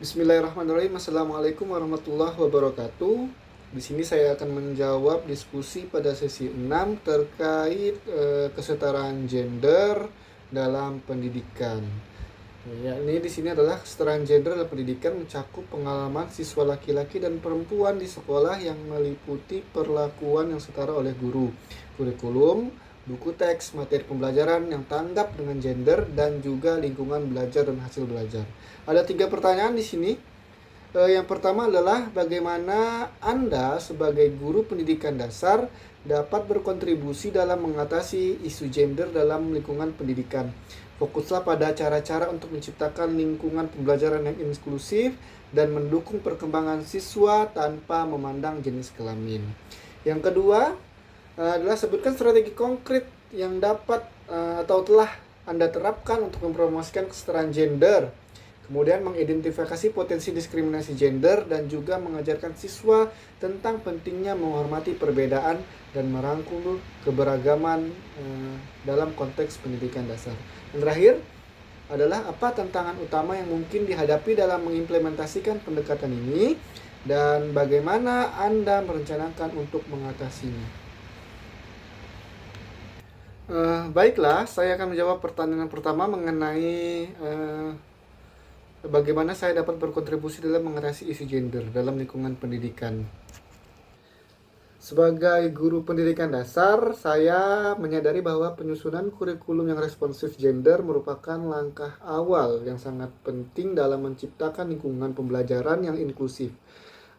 Bismillahirrahmanirrahim. Assalamualaikum warahmatullahi wabarakatuh. Di sini saya akan menjawab diskusi pada sesi 6 terkait kesetaraan gender dalam pendidikan. Ini di sini adalah kesetaraan gender dalam pendidikan mencakup pengalaman siswa laki-laki dan perempuan di sekolah yang meliputi perlakuan yang setara oleh guru, kurikulum, buku teks, materi pembelajaran yang tanggap dengan gender, dan juga lingkungan belajar dan hasil belajar. Ada 3 pertanyaan di sini. Yang pertama adalah bagaimana Anda sebagai guru pendidikan dasar dapat berkontribusi dalam mengatasi isu gender dalam lingkungan pendidikan. Fokuslah pada cara-cara untuk menciptakan lingkungan pembelajaran yang inklusif dan mendukung perkembangan siswa tanpa memandang jenis kelamin. Yang kedua adalah sebutkan strategi konkret yang dapat atau telah Anda terapkan untuk mempromosikan kesetaraan gender. Kemudian mengidentifikasi potensi diskriminasi gender dan juga mengajarkan siswa tentang pentingnya menghormati perbedaan dan merangkul keberagaman dalam konteks pendidikan dasar. Dan terakhir adalah apa tantangan utama yang mungkin dihadapi dalam mengimplementasikan pendekatan ini dan bagaimana Anda merencanakan untuk mengatasinya. Baiklah, saya akan menjawab pertanyaan pertama mengenai bagaimana saya dapat berkontribusi dalam mengatasi isu gender dalam lingkungan pendidikan. Sebagai guru pendidikan dasar, saya menyadari bahwa penyusunan kurikulum yang responsif gender merupakan langkah awal yang sangat penting dalam menciptakan lingkungan pembelajaran yang inklusif.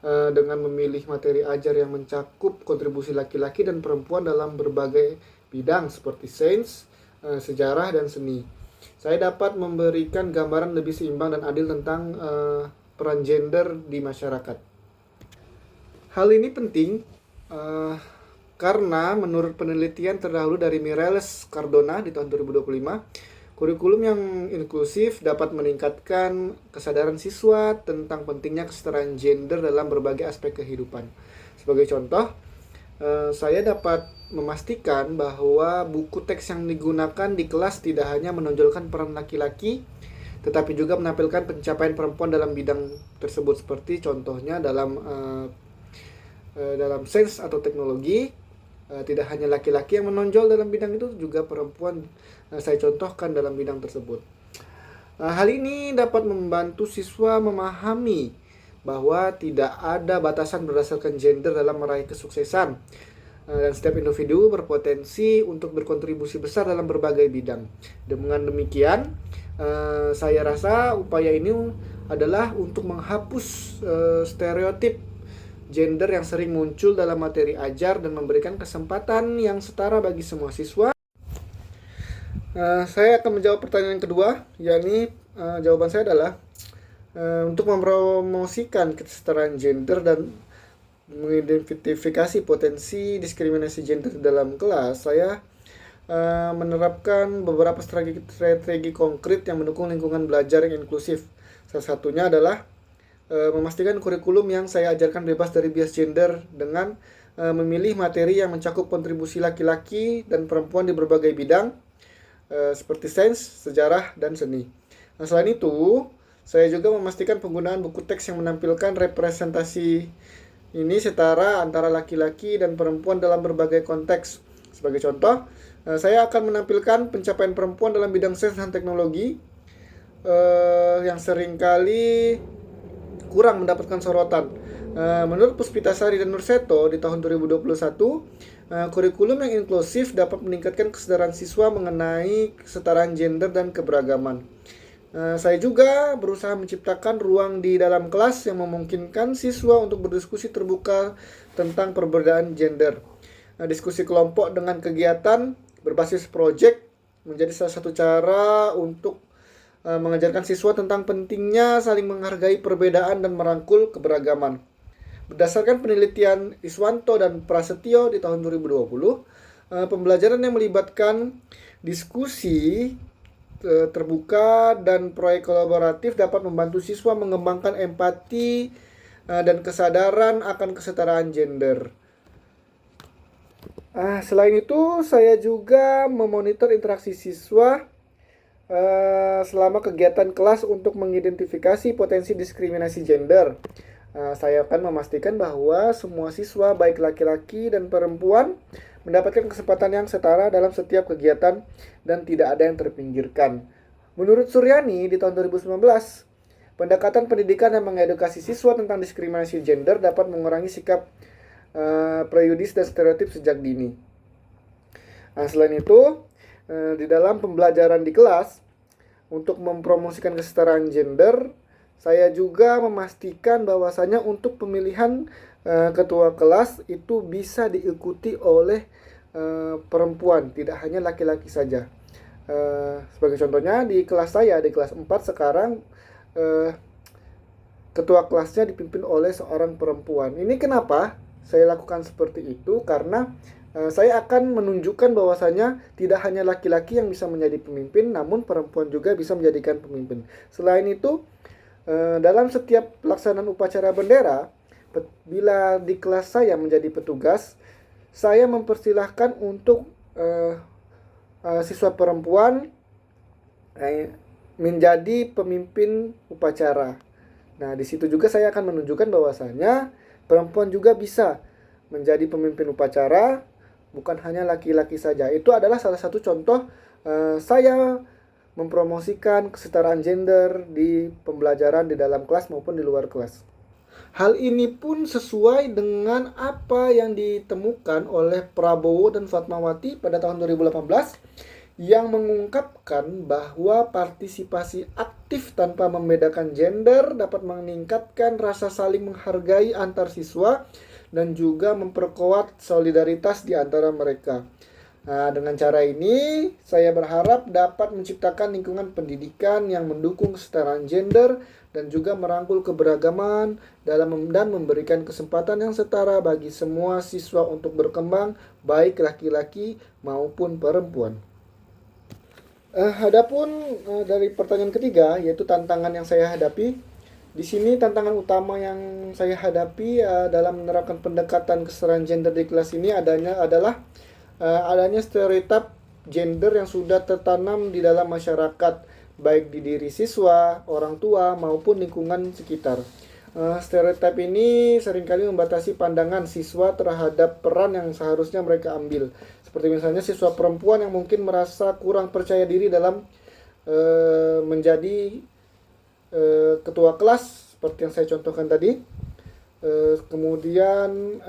Dengan memilih materi ajar yang mencakup kontribusi laki-laki dan perempuan dalam berbagai bidang seperti sains, sejarah, dan seni, saya dapat memberikan gambaran lebih seimbang dan adil tentang peran gender di masyarakat. Hal ini penting karena menurut penelitian terdahulu dari Mireles Cardona di tahun 2025, kurikulum yang inklusif dapat meningkatkan kesadaran siswa tentang pentingnya kesetaraan gender dalam berbagai aspek kehidupan. Sebagai contoh, saya dapat memastikan bahwa buku teks yang digunakan di kelas tidak hanya menonjolkan peran laki-laki, tetapi juga menampilkan pencapaian perempuan dalam bidang tersebut, seperti contohnya dalam sains atau teknologi. Tidak hanya laki-laki yang menonjol dalam bidang itu, juga perempuan saya contohkan dalam bidang tersebut. Hal ini dapat membantu siswa memahami bahwa tidak ada batasan berdasarkan gender dalam meraih kesuksesan, dan setiap individu berpotensi untuk berkontribusi besar dalam berbagai bidang. Dengan demikian, saya rasa upaya ini adalah untuk menghapus stereotip gender yang sering muncul dalam materi ajar dan memberikan kesempatan yang setara bagi semua siswa. Saya akan menjawab pertanyaan kedua, yakni jawaban saya adalah untuk mempromosikan kesetaraan gender dan mengidentifikasi potensi diskriminasi gender dalam kelas, saya menerapkan beberapa strategi konkret yang mendukung lingkungan belajar yang inklusif. Salah satunya adalah memastikan kurikulum yang saya ajarkan bebas dari bias gender dengan memilih materi yang mencakup kontribusi laki-laki dan perempuan di berbagai bidang seperti sains, sejarah, dan seni. Selain itu, saya juga memastikan penggunaan buku teks yang menampilkan representasi ini setara antara laki-laki dan perempuan dalam berbagai konteks. Sebagai contoh, saya akan menampilkan pencapaian perempuan dalam bidang sains dan teknologi yang seringkali kurang mendapatkan sorotan. Menurut Puspitasari dan Nurseto di tahun 2021, kurikulum yang inklusif dapat meningkatkan kesadaran siswa mengenai kesetaraan gender dan keberagaman. Saya juga berusaha menciptakan ruang di dalam kelas yang memungkinkan siswa untuk berdiskusi terbuka tentang perbedaan gender. Diskusi kelompok dengan kegiatan berbasis proyek menjadi salah satu cara untuk mengajarkan siswa tentang pentingnya saling menghargai perbedaan dan merangkul keberagaman. Berdasarkan penelitian Iswanto dan Prasetyo di tahun 2020, pembelajaran yang melibatkan diskusi terbuka dan proyek kolaboratif dapat membantu siswa mengembangkan empati dan kesadaran akan kesetaraan gender. Selain itu, saya juga memonitor interaksi siswa selama kegiatan kelas untuk mengidentifikasi potensi diskriminasi gender. Saya akan memastikan bahwa semua siswa, baik laki-laki dan perempuan, mendapatkan kesempatan yang setara dalam setiap kegiatan dan tidak ada yang terpinggirkan. Menurut Suryani, di tahun 2019, pendekatan pendidikan yang mengedukasi siswa tentang diskriminasi gender dapat mengurangi sikap prejudis dan stereotip sejak dini. Selain itu, di dalam pembelajaran di kelas, untuk mempromosikan kesetaraan gender, saya juga memastikan bahwasanya untuk pemilihan ketua kelas itu bisa diikuti oleh perempuan, tidak hanya laki-laki saja. Sebagai contohnya, di kelas saya, di kelas 4 sekarang, ketua kelasnya dipimpin oleh seorang perempuan. Ini kenapa saya lakukan seperti itu? Karena saya akan menunjukkan bahwasanya tidak hanya laki-laki yang bisa menjadi pemimpin, namun perempuan juga bisa menjadikan pemimpin. Selain itu, dalam setiap pelaksanaan upacara bendera, bila di kelas saya menjadi petugas, saya mempersilahkan untuk siswa perempuan menjadi pemimpin upacara. Nah, di situ juga saya akan menunjukkan bahwasanya perempuan juga bisa menjadi pemimpin upacara, bukan hanya laki-laki saja. Itu adalah salah satu contoh saya mempromosikan kesetaraan gender di pembelajaran di dalam kelas maupun di luar kelas. Hal ini pun sesuai dengan apa yang ditemukan oleh Prabowo dan Fatmawati pada tahun 2018 yang mengungkapkan bahwa partisipasi aktif tanpa membedakan gender dapat meningkatkan rasa saling menghargai antar siswa dan juga memperkuat solidaritas di antara mereka. Nah, dengan cara ini, saya berharap dapat menciptakan lingkungan pendidikan yang mendukung kesetaraan gender dan juga merangkul keberagaman dan memberikan kesempatan yang setara bagi semua siswa untuk berkembang, baik laki-laki maupun perempuan. Adapun dari pertanyaan ketiga, yaitu tantangan yang saya hadapi. Di sini tantangan utama yang saya hadapi dalam menerapkan pendekatan kesetaraan gender di kelas ini adalah adanya stereotip gender yang sudah tertanam di dalam masyarakat, baik di diri siswa, orang tua, maupun lingkungan sekitar. Stereotip ini seringkali membatasi pandangan siswa terhadap peran yang seharusnya mereka ambil. Seperti misalnya siswa perempuan yang mungkin merasa kurang percaya diri dalam menjadi ketua kelas seperti yang saya contohkan tadi. Kemudian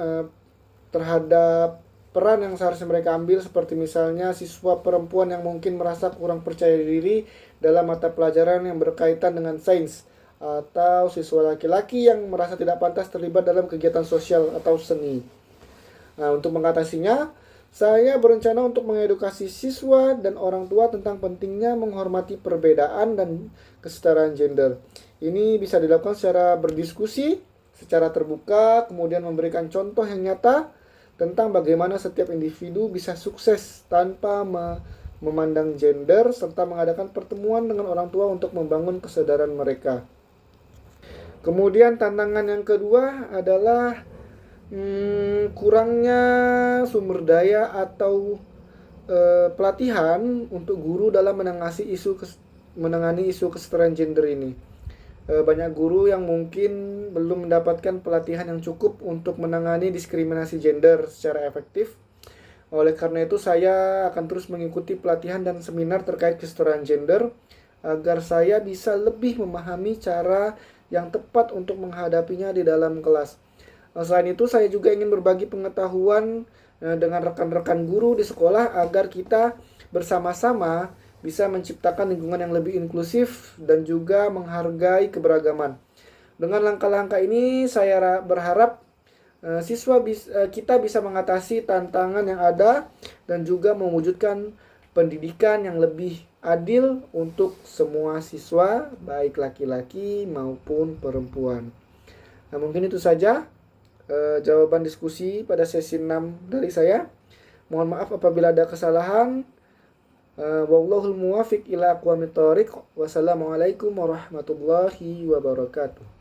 terhadap peran yang seharusnya mereka ambil, seperti misalnya siswa perempuan yang mungkin merasa kurang percaya diri dalam mata pelajaran yang berkaitan dengan sains, atau siswa laki-laki yang merasa tidak pantas terlibat dalam kegiatan sosial atau seni. Nah, untuk mengatasinya, saya berencana untuk mengedukasi siswa dan orang tua tentang pentingnya menghormati perbedaan dan kesetaraan gender. Ini bisa dilakukan secara berdiskusi, secara terbuka, kemudian memberikan contoh yang nyata tentang bagaimana setiap individu bisa sukses tanpa memandang gender, serta mengadakan pertemuan dengan orang tua untuk membangun kesadaran mereka. Kemudian tantangan yang kedua adalah kurangnya sumber daya atau pelatihan untuk guru dalam menangani isu kesetaraan gender ini. Banyak guru yang mungkin belum mendapatkan pelatihan yang cukup untuk menangani diskriminasi gender secara efektif. Oleh karena itu, saya akan terus mengikuti pelatihan dan seminar terkait kesetaraan gender agar saya bisa lebih memahami cara yang tepat untuk menghadapinya di dalam kelas. Selain itu, saya juga ingin berbagi pengetahuan dengan rekan-rekan guru di sekolah agar kita bersama-sama bisa menciptakan lingkungan yang lebih inklusif dan juga menghargai keberagaman. Dengan langkah-langkah ini, saya berharap kita bisa mengatasi tantangan yang ada dan juga mewujudkan pendidikan yang lebih adil untuk semua siswa, baik laki-laki maupun perempuan. Nah, mungkin itu saja jawaban diskusi pada sesi 6 dari saya. Mohon maaf apabila ada kesalahan. Wallahul muwafiq ila aqwamit thoriq. Wassalamualaikum warahmatullahi wabarakatuh.